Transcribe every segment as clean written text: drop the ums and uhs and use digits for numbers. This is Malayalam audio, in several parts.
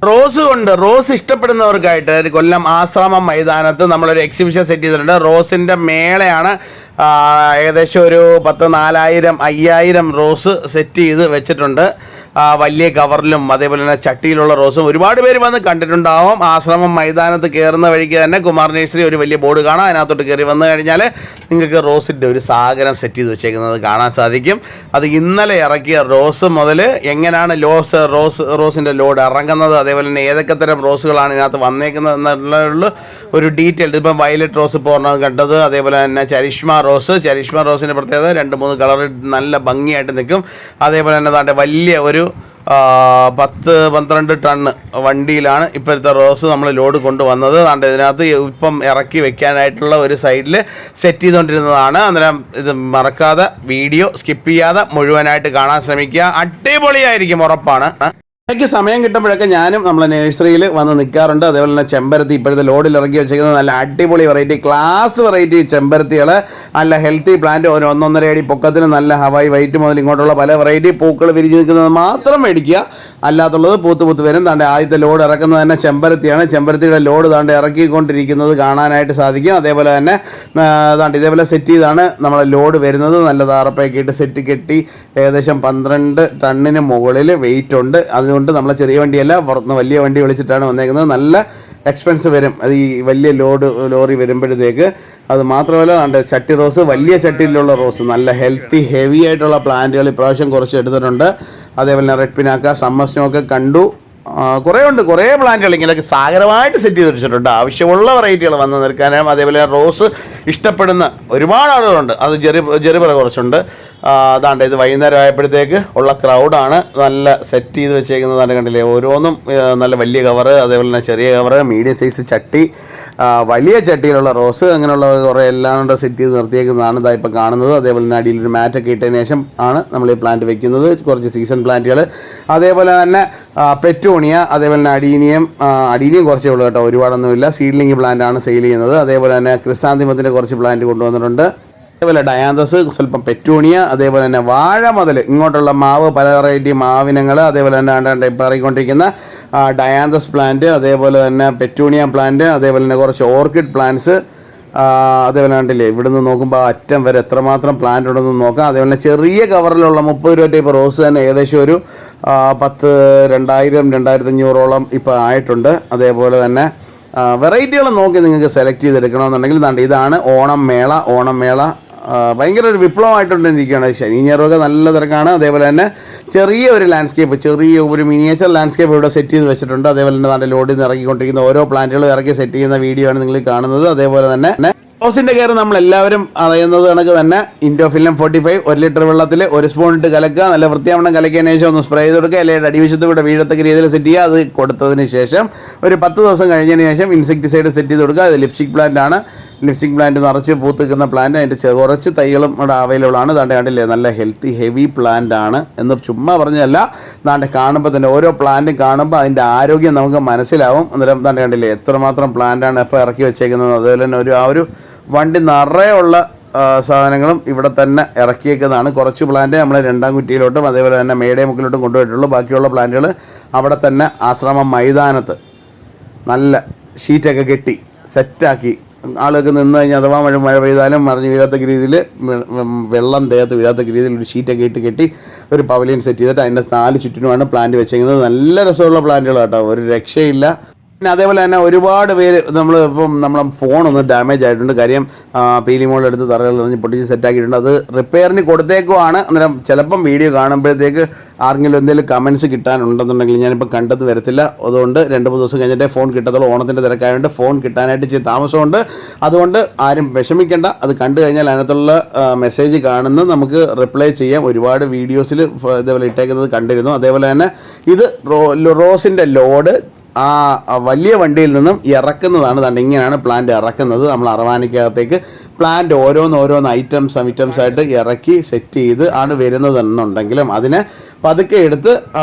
റോസ് കൊണ്ട് റോസ് ഇഷ്ടപ്പെടുന്നവർക്കായിട്ട് കൊല്ലം ആശ്രമം മൈതാനത്ത് നമ്മളൊരു എക്സിബിഷൻ സെറ്റ് ചെയ്തിട്ടുണ്ട്. റോസിൻ്റെ മേളയാണ്. ഏകദേശം ഒരു 4000-5000 റോസ് സെറ്റ് ചെയ്ത് വെച്ചിട്ടുണ്ട്. വലിയ കവറിലും അതേപോലെ തന്നെ ചട്ടിയിലുള്ള റോസും ഒരുപാട് പേര് വന്ന് കണ്ടിട്ടുണ്ടാവും. ആശ്രമം മൈതാനത്ത് കയറുന്ന വഴിക്ക് തന്നെ കുമാർ നഴ്സറി ഒരു വലിയ ബോർഡ് കാണാം. അതിനകത്തോട്ട് കയറി വന്നു കഴിഞ്ഞാൽ നിങ്ങൾക്ക് റോസിൻ്റെ ഒരു സാഗരം സെറ്റ് ചെയ്ത് വെച്ചേക്കുന്നത് കാണാൻ സാധിക്കും. അത് ഇന്നലെ ഇറക്കിയ റോസ് മുതൽ എങ്ങനെയാണ് റോസിൻ്റെ ലോഡ് ഇറങ്ങുന്നത്, അതേപോലെ തന്നെ ഏതൊക്കെ തരം റോസുകളാണ് ഇതിനകത്ത് വന്നേക്കുന്നത് എന്നുള്ള ഒരു ഡീറ്റെയിൽ. ഇപ്പം വയലറ്റ് റോസ് ഇപ്പോൾ ഒരെണ്ണം കണ്ടത്, അതേപോലെ തന്നെ ചരിഷ്മ റോസിൻ്റെ പ്രത്യേകത 2-3 കളർ നല്ല ഭംഗിയായിട്ട് നിൽക്കും. അതേപോലെ തന്നെ താണ്ടെ വലിയ ഒരു 10-12 ടണ്ണ് വണ്ടിയിലാണ് ഇപ്പോഴത്തെ റോസ് നമ്മൾ ലോഡ് കൊണ്ടുവന്നത്. അതുകൊണ്ട് ഇതിനകത്ത് ഇപ്പം ഇറക്കി വെക്കാനായിട്ടുള്ള ഒരു സൈഡിൽ സെറ്റ് ചെയ്തുകൊണ്ടിരുന്നതാണ്. അന്നേരം ഇത് മറക്കാതെ വീഡിയോ സ്കിപ്പ് ചെയ്യാതെ മുഴുവനായിട്ട് കാണാൻ ശ്രമിക്കുക. അടിപൊളിയായിരിക്കും, ഉറപ്പാണ്. എനിക്ക് സമയം കിട്ടുമ്പോഴൊക്കെ ഞാനും നമ്മളെ നഴ്സറിയിൽ വന്ന് നിൽക്കാറുണ്ട്. അതേപോലെ തന്നെ ചെമ്പരത്തി ഇപ്പോഴത്തെ ലോഡിൽ ഇറക്കി വെച്ചിരിക്കുന്നത് നല്ല അടിപൊളി വെറൈറ്റി, ക്ലാസ് വെറൈറ്റി ചെമ്പരത്തികൾ, നല്ല ഹെൽത്തി പ്ലാന്റ്, 1-1.5 അടി പൊക്കത്തിന് നല്ല ഹവായി വൈറ്റ് മുതൽ ഇങ്ങോട്ടുള്ള പല വെറൈറ്റി പൂക്കൾ വിരിഞ്ഞ് നിൽക്കുന്നത് മാത്രം മേടിക്കുക. അല്ലാത്തുള്ളത് പൂത്ത് വരും. താണ്ടെ ആദ്യത്തെ ലോഡ് ഇറക്കുന്നത് തന്നെ ചെമ്പരത്തിയാണ്. ചെമ്പരത്തിയുടെ ലോഡ് താണ്ടെ ഇറക്കിക്കൊണ്ടിരിക്കുന്നത് കാണാനായിട്ട് സാധിക്കും. അതേപോലെ തന്നെ താണ്ടെ ഇതേപോലെ സെറ്റ് ചെയ്താണ് നമ്മളെ ലോഡ് വരുന്നത്. നല്ല താറപ്പൊക്കെ ഇട്ട് സെറ്റ് കെട്ടി ഏകദേശം 12 ടണ്ണിന് മുകളിൽ വെയിറ്റ് ഉണ്ട്. അതുകൊണ്ട് നമ്മളെ ചെറിയ വണ്ടിയല്ല, പുറത്തുനിന്ന് വലിയ വണ്ടി വിളിച്ചിട്ടാണ് വന്നേക്കുന്നത്. നല്ല എക്സ്പെൻസ് വരും അത് ഈ വലിയ ലോറി വരുമ്പോഴത്തേക്ക്. അത് മാത്രമല്ല നമ്മുടെ ചട്ടി റോസ്, വലിയ ചട്ടിയിലുള്ള റോസ്, നല്ല ഹെൽത്തി ഹെവി ആയിട്ടുള്ള പ്ലാന്റുകൾ ഇപ്രാവശ്യം കുറച്ച് എടുത്തിട്ടുണ്ട്. അതേപോലെ തന്നെ റെഡ് പിനാക്ക, സമ്മർ സ്നോക്ക് കണ്ടു. കുറേ പ്ലാന്റുകൾ ഇങ്ങനെയൊക്കെ സാഗരമായിട്ട് സെറ്റ് ചെയ്ത് വെച്ചിട്ടുണ്ട്. ആവശ്യമുള്ള വെറൈറ്റികൾ വന്ന് നിൽക്കാനും. അതേപോലെ റോസ് ഇഷ്ടപ്പെടുന്ന ഒരുപാട് ആളുകളുണ്ട്. അത് ജെറിബറ കുറച്ചുണ്ട്. അതാണ്ട് ഇത് വൈകുന്നേരം ആയപ്പോഴത്തേക്ക് ഉള്ള ക്രൗഡാണ്. നല്ല സെറ്റ് ചെയ്ത് വെച്ചേക്കുന്നതാണ്, കണ്ടില്ലേ? ഓരോന്നും നല്ല വലിയ കവറ്, അതേപോലെ തന്നെ ചെറിയ കവറ്, മീഡിയം സൈസ് ചട്ടി, വലിയ ചട്ടിയിലുള്ള റോസ്, അങ്ങനെയുള്ള കുറേ എല്ലാം കൊണ്ട് സെറ്റ് ചെയ്ത് നിർത്തിയേക്കുന്നതാണ് ഇതാ ഇപ്പം കാണുന്നത്. അതേപോലെ തന്നെ അടിയിലൊരു മാറ്റൊക്കെ ഇട്ടതിന് ശേഷം ആണ് നമ്മൾ ഈ പ്ലാന്റ് വെക്കുന്നത്. കുറച്ച് സീസൺ പ്ലാന്റുകൾ, അതേപോലെ തന്നെ പെറ്റൂണിയ, അതേപോലെ തന്നെ അടീനിയം കുറച്ചേ ഉള്ളൂ കേട്ടോ, ഒരുപാടൊന്നുമില്ല. സീഡ്ലിംഗ് പ്ലാന്റാണ് സെയിൽ ചെയ്യുന്നത്. അതേപോലെ തന്നെ ക്രിസാന്തിമത്തിൻ്റെ കുറച്ച് പ്ലാന്റ് കൊണ്ടുവന്നിട്ടുണ്ട്. അതേപോലെ ഡയാന്തസ്, സ്വല്പം പെറ്റൂണിയ, അതേപോലെ തന്നെ വാഴ മുതൽ ഇങ്ങോട്ടുള്ള മാവ്, പല വെറൈറ്റി മാവിനങ്ങൾ, അതേപോലെ തന്നെ ഇപ്പോൾ ഇറങ്ങിക്കൊണ്ടിരിക്കുന്ന ഡയാന്തസ് പ്ലാന്റ്, അതേപോലെ തന്നെ പെറ്റൂണിയ പ്ലാന്റ്, അതേപോലെ തന്നെ കുറച്ച് ഓർക്കിഡ് പ്ലാന്റ്സ്. അതേപോലെ കണ്ടില്ലേ, ഇവിടുന്ന് നോക്കുമ്പോൾ അറ്റം വരെ എത്രമാത്രം പ്ലാന്റ് ഉണ്ടെന്ന് നോക്കാം. അതേപോലെ ചെറിയ കവറിലുള്ള 30 രൂപ ടൈപ്പ് റോസ് തന്നെ ഏകദേശം ഒരു 2000-2500 ഇപ്പോൾ ആയിട്ടുണ്ട്. അതേപോലെ തന്നെ വെറൈറ്റികൾ നോക്കി നിങ്ങൾക്ക് സെലക്ട് ചെയ്തെടുക്കണമെന്നുണ്ടെങ്കിൽ ഇതാണ് ഓണം മേള. ഭയങ്കര ഒരു വിപ്ലവമായിട്ടുകൊണ്ടിരിക്കുകയാണ്. ശനി ഞായറൊക്കെ നല്ല തിരക്കാണ്. അതേപോലെ തന്നെ ചെറിയ ഒരു മിനിയേച്ചർ ലാൻഡ്സ്കേപ്പ് ഇവിടെ സെറ്റ് ചെയ്ത് വെച്ചിട്ടുണ്ട്. അതേപോലെ തന്നെ നല്ല ലോഡിൽ നിന്ന് ഇറക്കിക്കൊണ്ടിരിക്കുന്ന ഓരോ പ്ലാന്റുകളും ഇറക്കി സെറ്റ് ചെയ്യുന്ന വീഡിയോ ആണ് നിങ്ങൾ കാണുന്നത്. അതേപോലെ തന്നെ റോസിൻ്റെ കെയർ നമ്മളെല്ലാവരും അറിയുന്നത് കണക്ക് തന്നെ ഇൻഡോഫിലിനം 45 1 ലിറ്റർ വെള്ളത്തിൽ 1 സ്പൂൺ ഇട്ട് കലക്കുക. നല്ല വൃത്തിയാവണ്ണം കലക്കിയതിന് ശേഷം ഒന്ന് സ്പ്രേ ചെയ്ത് കൊടുക്കുക. അല്ലെങ്കിൽ അടിവശത്ത് കൂടെ വീഴത്തക്ക രീതിയിൽ സെറ്റ് ചെയ്യുക. അത് കൊടുത്തതിന് ശേഷം ഒരു 10 ദിവസം കഴിഞ്ഞതിന് ശേഷം ഇൻസെക്ടിസൈഡ് സെറ്റ് ചെയ്ത് കൊടുക്കുക. അത് ലിപ്സ്റ്റിക് പ്ലാന്റ് ആണ്. ലിപ്സ്റ്റിക് പ്ലാന്റ് നിറച്ച് പൂത്ത് നിൽക്കുന്ന പ്ലാന്റ്. അതിൻ്റെ കുറച്ച് തൈകളും ഇവിടെ അവൈലബിൾ ആണ്. താണ്ടെ കണ്ടില്ലേ, നല്ല ഹെൽത്തി ഹെവി പ്ലാന്റ് ആണ് എന്ന് ചുമ്മാ പറഞ്ഞതല്ല. താണ്ടെ കാണുമ്പോൾ തന്നെ ഓരോ പ്ലാന്റും കാണുമ്പോൾ അതിൻ്റെ ആരോഗ്യം നമുക്ക് മനസ്സിലാവും. അന്നേരം താണ്ടെ കണ്ടില്ലേ എത്രമാത്രം പ്ലാന്റാണ് ഇപ്പോൾ ഇറക്കി വെച്ചേക്കുന്നത്. അതുപോലെ തന്നെ ഒരു വണ്ടി നിറയുള്ള സാധനങ്ങളും ഇവിടെ തന്നെ ഇറക്കിയേക്കുന്നതാണ്. കുറച്ച് പ്ലാന്റ് നമ്മൾ 2ാം കുറ്റിയിലോട്ടും അതേപോലെ തന്നെ മേടേ മുക്കിലോട്ടും കൊണ്ടുപോയിട്ടുള്ളൂ. ബാക്കിയുള്ള പ്ലാന്റുകൾ അവിടെ തന്നെ ആശ്രമം മൈതാനത്ത് നല്ല ഷീറ്റൊക്കെ കെട്ടി സെറ്റാക്കി ആളുകൾക്ക് നിന്ന് കഴിഞ്ഞാൽ അഥവാ മഴ പെയ്താലും മറിഞ്ഞ് വീഴാത്തക്ക രീതിയിൽ, വെള്ളം ദേഹത്ത് വീഴാത്തക്ക രീതിയിൽ ഒരു ഷീറ്റൊക്കെ ഇട്ട് കെട്ടി ഒരു പവലിയൻ സെറ്റ് ചെയ്തിട്ട് അതിൻ്റെ 4 ചുറ്റിനുമാണ് പ്ലാന്റ് വെച്ചേക്കുന്നത്. നല്ല രസമുള്ള പ്ലാന്റുകൾ കേട്ടോ, ഒരു രക്ഷയില്ല. പിന്നെ അതേപോലെ തന്നെ ഒരുപാട് പേര് നമ്മളെ ഫോണൊന്ന് ഡാമേജ് ആയിട്ടുണ്ട്. കാര്യം പീലിമോളെടുത്ത് തറകൾ എറിഞ്ഞ് പൊട്ടിച്ച് സെറ്റാക്കിയിട്ടുണ്ട്. അത് റിപ്പയറിന് കൊടുത്തേക്കുവാണ്. അന്നേരം ചിലപ്പം വീഡിയോ കാണുമ്പോഴത്തേക്ക് ആർക്കെങ്കിലും എന്തെങ്കിലും കമൻസ് കിട്ടാനുണ്ടെന്നുണ്ടെങ്കിൽ ഞാനിപ്പോൾ കണ്ടത് വരത്തില്ല. അതുകൊണ്ട് 2-3 ദിവസം കഴിഞ്ഞിട്ടേ ഫോൺ കിട്ടത്തുള്ളൂ. ഓണത്തിൻ്റെ തിരക്കായതുകൊണ്ട് ഫോൺ കിട്ടാനായിട്ട് ഇച്ചിരി താമസമുണ്ട്. അതുകൊണ്ട് ആരും വിഷമിക്കേണ്ട. അത് കണ്ടു കഴിഞ്ഞാൽ അതിനകത്തുള്ള മെസ്സേജ് കാണുന്നത് നമുക്ക് റിപ്ലൈ ചെയ്യാം. ഒരുപാട് വീഡിയോസിൽ ഇതേപോലെ ഇട്ടേക്കുന്നത് കണ്ടിരുന്നു. അതേപോലെ തന്നെ ഇത് റോസിൻ്റെ ലോഡ് വലിയ വണ്ടിയിൽ നിന്നും ഇറക്കുന്നതാണ്. ഇങ്ങനെയാണ് പ്ലാന്റ് ഇറക്കുന്നത്. നമ്മൾ അറവാനിക്കകത്തേക്ക് പ്ലാന്റ് ഓരോന്ന് ഐറ്റംസ് ആയിട്ട് ഇറക്കി സെറ്റ് ചെയ്ത് ആണ് വരുന്നതെന്നുണ്ടെങ്കിലും അതിനെ പതുക്കെ എടുത്ത്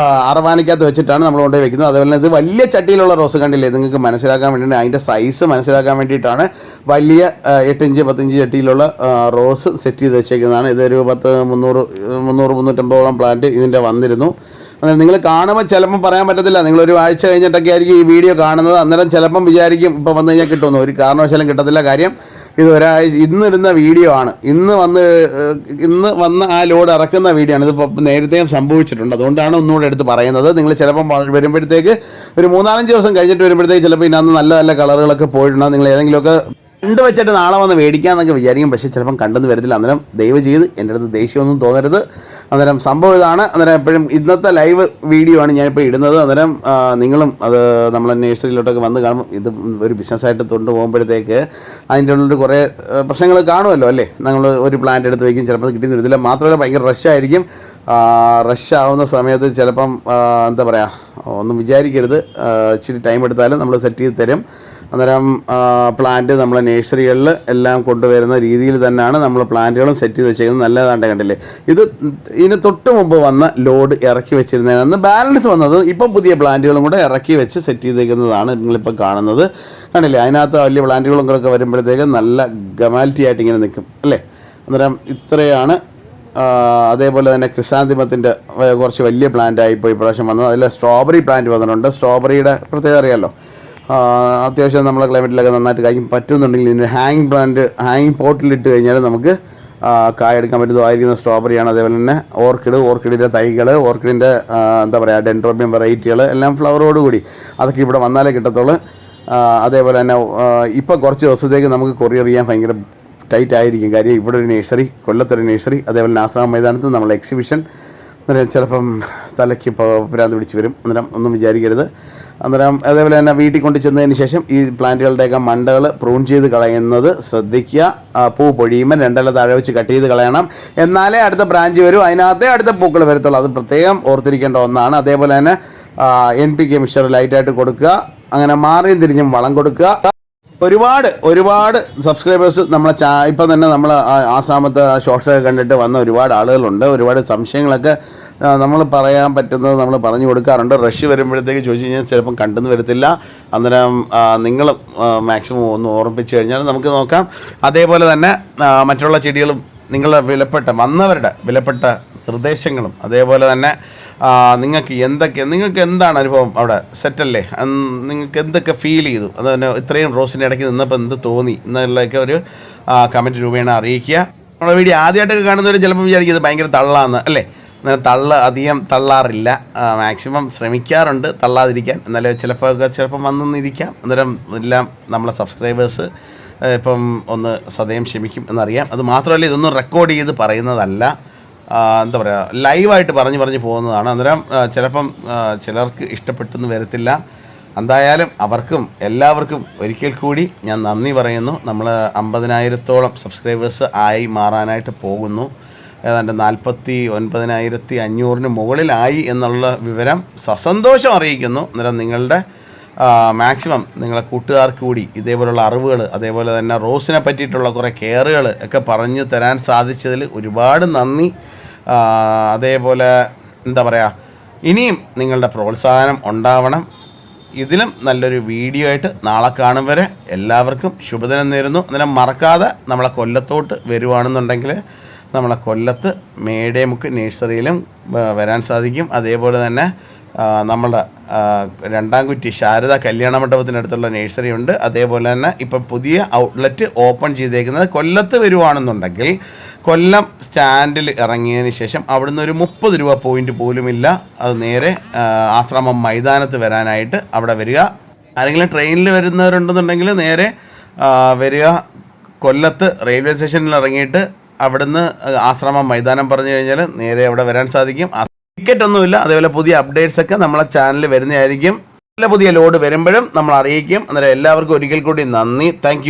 അറവാനിക്കകത്ത് വെച്ചിട്ടാണ് നമ്മൾ കൊണ്ടുപോയി വെക്കുന്നത്. അതുപോലെ ഇത് വലിയ ചട്ടിയിലുള്ള റോസ് കണ്ടില്ലേ, നിങ്ങൾക്ക് മനസ്സിലാക്കാൻ വേണ്ടിയിട്ട് അതിൻ്റെ സൈസ് മനസ്സിലാക്കാൻ വേണ്ടിയിട്ടാണ് വലിയ 8 ഇഞ്ച് 10 ഇഞ്ച് ചട്ടിയിലുള്ള റോസ് സെറ്റ് ചെയ്ത് വെച്ചേക്കുന്നതാണ്. ഇതൊരു 300-350 പ്ലാന്റ് ഇതിൻ്റെ വന്നിരുന്നു. അന്നേരം നിങ്ങൾ കാണുമ്പോൾ ചിലപ്പം പറയാൻ പറ്റത്തില്ല, നിങ്ങളൊരു ആഴ്ച കഴിഞ്ഞിട്ടൊക്കെ ആയിരിക്കും ഈ വീഡിയോ കാണുന്നത്. അന്നേരം ചിലപ്പം വിചാരിക്കും ഇപ്പോൾ വന്നു കഴിഞ്ഞാൽ കിട്ടുമെന്ന്. ഒരു കാരണവശാലും കിട്ടത്തില്ല. കാര്യം ഇത് ഒരാഴ്ച ഇന്നിരുന്ന വീഡിയോ ആണ്, ഇന്ന് വന്ന് ആ ലോഡ് ഇറക്കുന്ന വീഡിയോ ആണ്. ഇതിപ്പോൾ നേരത്തെയും സംഭവിച്ചിട്ടുണ്ട്, അതുകൊണ്ടാണ് ഒന്നുകൂടെ എടുത്ത് പറയുന്നത്. നിങ്ങൾ ചിലപ്പം വരുമ്പോഴത്തേക്ക് ഒരു 3-4 ദിവസം കഴിഞ്ഞിട്ട് വരുമ്പോഴത്തേക്ക് ചിലപ്പോൾ ഇതിനകത്ത് നല്ല നല്ല കളറുകളൊക്കെ പോയിട്ടുണ്ടാകും. നിങ്ങൾ ഏതെങ്കിലുമൊക്കെ കണ്ടു വെച്ചിട്ട് നാളെ വന്ന് മേടിക്കാമെന്നൊക്കെ വിചാരിക്കും, പക്ഷേ ചിലപ്പം കണ്ടെന്ന് വരത്തില്ല. അന്നേരം ദയവ് ചെയ്ത് എൻ്റെ അടുത്ത് ദേഷ്യമൊന്നും തോന്നരുത്. അന്നേരം സംഭവം ഇതാണ്. അന്നേരം എപ്പോഴും ഇന്നത്തെ ലൈവ് വീഡിയോ ആണ് ഞാനിപ്പോൾ ഇടുന്നത്. അന്നേരം നിങ്ങളും അത് നമ്മളെ നേഴ്സറിയിലോട്ടൊക്കെ വന്ന് കാണുമ്പോൾ ഇത് ഒരു ബിസിനസ്സായിട്ട് കൊണ്ടുപോകുമ്പോഴത്തേക്ക് അതിൻ്റെ ഉള്ളിൽ കുറേ പ്രശ്നങ്ങൾ കാണുമല്ലോ അല്ലേ. നമ്മൾ ഒരു പ്ലാന്റ് എടുത്ത് വയ്ക്കും, ചിലപ്പോൾ കിട്ടിയെന്ന് വരത്തില്ല. മാത്രമല്ല ഭയങ്കര റഷായിരിക്കും. റഷ് ആവുന്ന സമയത്ത് ചിലപ്പം എന്താ പറയുക, ഒന്നും വിചാരിക്കരുത്, ഇച്ചിരി ടൈം എടുത്താലും നമ്മൾ സെറ്റ് ചെയ്ത് തരും. അന്നേരം പ്ലാന്റ് നമ്മളെ നേഴ്സറികളിൽ എല്ലാം കൊണ്ടുവരുന്ന രീതിയിൽ തന്നെയാണ് നമ്മൾ പ്ലാന്റുകളും സെറ്റ് ചെയ്ത് വെച്ചേക്കുന്നത്. നല്ലതാണ്ട് കണ്ടില്ലേ. ഇതിന് തൊട്ട് മുമ്പ് വന്ന ലോഡ് ഇറക്കി വെച്ചിരുന്നതിനന്ന് ബാലൻസ് വന്നത് ഇപ്പം പുതിയ പ്ലാന്റുകളും കൂടെ ഇറക്കി വെച്ച് സെറ്റ് ചെയ്തേക്കുന്നതാണ് നിങ്ങളിപ്പോൾ കാണുന്നത്. കണ്ടില്ലേ, അതിനകത്ത് വലിയ പ്ലാന്റുകളും കൂടെ വരുമ്പോഴത്തേക്ക് നല്ല ഗമാലിറ്റി ആയിട്ട് ഇങ്ങനെ നിൽക്കും അല്ലേ. അന്നേരം ഇത്രയാണ്. അതേപോലെ തന്നെ ക്രിസാന്തിമത്തിൻ്റെ കുറച്ച് വലിയ പ്ലാന്റായിപ്പോൾ ഇപ്രാവശ്യം വന്നത്. അതിൽ സ്ട്രോബെറി പ്ലാന്റ് വന്നിട്ടുണ്ട്. സ്ട്രോബെറിയുടെ പ്രത്യേകത അറിയാമല്ലോ, അത്യാവശ്യം നമ്മളെ ക്ലൈമറ്റിലൊക്കെ നന്നായിട്ട് കായ്ക്കും. പറ്റുന്നുണ്ടെങ്കിൽ ഇതിന് ഹാങ്ങിങ് പോട്ടിലിട്ട് കഴിഞ്ഞാൽ നമുക്ക് കായ എടുക്കാൻ പറ്റുന്നതായിരിക്കുന്ന സ്ട്രോബെറിയാണ്. അതേപോലെ തന്നെ ഓർക്കിഡിൻ്റെ തൈകൾ, ഓർക്കിഡിൻ്റെ എന്താ പറയുക ഡെൻഡ്രോബിയം വെറൈറ്റികൾ എല്ലാം ഫ്ലവറോടുകൂടി അതൊക്കെ ഇവിടെ വന്നാലേ കിട്ടത്തുള്ളൂ. അതേപോലെ തന്നെ ഇപ്പം കുറച്ച് ദിവസത്തേക്ക് നമുക്ക് കൊറിയർ ചെയ്യാൻ ഭയങ്കര ടൈറ്റ് ആയിരിക്കും. കാര്യം ഇവിടെ ഒരു നേഴ്സറി, കൊല്ലത്തൊരു നേഴ്സറി, അതേപോലെ ആശ്രമ മൈതാനത്ത് നമ്മൾ എക്സിബിഷൻ. അന്നേരം ചിലപ്പം തലയ്ക്ക് ഭ്രാന്ത് പിടിച്ച് വരും. അന്നേരം ഒന്നും വിചാരിക്കരുത്. അന്നേരം അതേപോലെ തന്നെ വീട്ടിൽ കൊണ്ട് ചെന്നതിന് ശേഷം ഈ പ്ലാന്റുകളുടെയൊക്കെ മണ്ടകൾ പ്രൂൺ ചെയ്ത് കളയുന്നത് ശ്രദ്ധിക്കുക. പൂ പൊഴിയുമ്പോൾ 2 ഇല താഴെ വെച്ച് കട്ട് ചെയ്ത് കളയണം, എന്നാലേ അടുത്ത ബ്രാഞ്ച് വരും, അതിനകത്തേ അടുത്ത പൂക്കൾ വരത്തുള്ളൂ. അത് പ്രത്യേകം ഓർത്തിരിക്കേണ്ട ഒന്നാണ്. അതേപോലെ തന്നെ NPK മിക്സ്ചർ ലൈറ്റായിട്ട് കൊടുക്കുക. അങ്ങനെ മാറിയും തിരിഞ്ഞും വളം കൊടുക്കുക. ഒരുപാട് സബ്സ്ക്രൈബേഴ്സ് നമ്മളെ ഇപ്പം തന്നെ നമ്മൾ ആശ്രാമത്തെ ഷോർട്സൊക്കെ കണ്ടിട്ട് വന്ന ഒരുപാട് ആളുകളുണ്ട്. ഒരുപാട് സംശയങ്ങളൊക്കെ നമ്മൾ പറയാൻ പറ്റുന്നത് നമ്മൾ പറഞ്ഞു കൊടുക്കാറുണ്ട്. റഷ് വരുമ്പോഴത്തേക്ക് ചോദിച്ചു കഴിഞ്ഞാൽ ചിലപ്പം കണ്ടെന്ന് വരത്തില്ല. അന്നേരം നിങ്ങൾ മാക്സിമം ഒന്ന് ഓർമ്മിപ്പിച്ച് കഴിഞ്ഞാൽ നമുക്ക് നോക്കാം. അതേപോലെ തന്നെ മറ്റുള്ള ചെടികളും നിങ്ങളുടെ വന്നവരുടെ വിലപ്പെട്ട നിർദ്ദേശങ്ങളും, അതേപോലെ തന്നെ നിങ്ങൾക്ക് എന്താണ് അനുഭവം അവിടെ സെറ്റല്ലേ, നിങ്ങൾക്ക് എന്തൊക്കെ ഫീൽ ചെയ്തു, അതുതന്നെ ഇത്രയും റോസിൻ്റെ ഇടയ്ക്ക് നിന്നപ്പോൾ എന്ത് തോന്നി എന്നുള്ളതൊക്കെ ഒരു കമൻറ്റ് രൂപേണ അറിയിക്കുക. നമ്മുടെ വീഡിയോ ആദ്യമായിട്ടൊക്കെ കാണുന്നവർ ചിലപ്പോൾ വിചാരിക്കും ഇത് ഭയങ്കര തള്ളാന്ന് അല്ലേ. അധികം തള്ളാറില്ല, മാക്സിമം ശ്രമിക്കാറുണ്ട് തള്ളാതിരിക്കാൻ. എന്നാലും ചിലപ്പം വന്നിരിക്കാം. അന്നേരം എല്ലാം നമ്മളെ സബ്സ്ക്രൈബേഴ്സ് ഇപ്പം ഒന്ന് സദയം ക്ഷമിക്കും എന്നറിയാം. അത് മാത്രമല്ല, ഇതൊന്നും റെക്കോർഡ് ചെയ്ത് പറയുന്നതല്ല, എന്താ പറയുക, ലൈവായിട്ട് പറഞ്ഞു പോകുന്നതാണ്. അന്നേരം ചിലപ്പം ചിലർക്ക് ഇഷ്ടപ്പെട്ടെന്ന് വരത്തില്ല. എന്തായാലും എല്ലാവർക്കും ഒരിക്കൽ കൂടി ഞാൻ നന്ദി പറയുന്നു. നമ്മൾ 50,000-ഓളം സബ്സ്ക്രൈബേഴ്സ് ആയി മാറാനായിട്ട് പോകുന്നു. ഏതാണ്ട് 49,500 മുകളിലായി എന്നുള്ള വിവരം സസന്തോഷം അറിയിക്കുന്നു. അന്നേരം നിങ്ങളുടെ മാക്സിമം നിങ്ങളെ കൂട്ടുകാർക്ക് കൂടി ഇതേപോലുള്ള അറിവുകൾ, അതേപോലെ തന്നെ റോസിനെ പറ്റിയിട്ടുള്ള കുറേ കെയറുകൾ ഒക്കെ പറഞ്ഞു തരാൻ സാധിച്ചതിൽ ഒരുപാട് നന്ദി. അതേപോലെ എന്താ പറയുക, ഇനിയും നിങ്ങളുടെ പ്രോത്സാഹനം ഉണ്ടാവണം. ഇതിലും നല്ലൊരു വീഡിയോ ആയിട്ട് നാളെ കാണും വരെ എല്ലാവർക്കും ശുഭദിനം നേരുന്നു. അന്നേരം മറക്കാതെ നമ്മളെ കൊല്ലത്തോട്ട് വരുവാണെന്നുണ്ടെങ്കിൽ നമ്മളെ കൊല്ലത്ത് മേടേമുക്ക് നേഴ്സറിയിലും വരാൻ സാധിക്കും. അതേപോലെ തന്നെ നമ്മുടെ രണ്ടാംകുറ്റി ശാരദ കല്യാണ മണ്ഡപത്തിനടുത്തുള്ള നേഴ്സറി ഉണ്ട്. അതേപോലെ തന്നെ ഇപ്പം പുതിയ ഔട്ട്ലെറ്റ് ഓപ്പൺ ചെയ്തേക്കുന്നത് കൊല്ലത്ത് വരുവാണെന്നുണ്ടെങ്കിൽ കൊല്ലം സ്റ്റാൻഡിൽ ഇറങ്ങിയതിന് ശേഷം അവിടുന്ന് ഒരു 30 രൂപ പോയിൻ്റ് പോലുമില്ല. അത് നേരെ ആശ്രമം മൈതാനത്ത് വരാനായിട്ട് അവിടെ വരിക. ആരെങ്കിലും ട്രെയിനിൽ വരുന്നവരുണ്ടെന്നുണ്ടെങ്കിൽ നേരെ വരിക, കൊല്ലത്ത് റെയിൽവേ സ്റ്റേഷനിൽ ഇറങ്ങിയിട്ട് അവിടുന്ന് ആശ്രമം മൈതാനം പറഞ്ഞു കഴിഞ്ഞാൽ നേരെ അവിടെ വരാൻ സാധിക്കും. ടിക്കറ്റ് ഒന്നുമില്ല. അതേപോലെ പുതിയ അപ്ഡേറ്റ്സൊക്കെ നമ്മളെ ചാനലിൽ വരുന്നതായിരിക്കും. പുതിയ ലോഡ് വരുമ്പോഴും നമ്മൾ അറിയിക്കും. അന്നേരം എല്ലാവർക്കും ഒരിക്കൽ കൂടി നന്ദി. താങ്ക്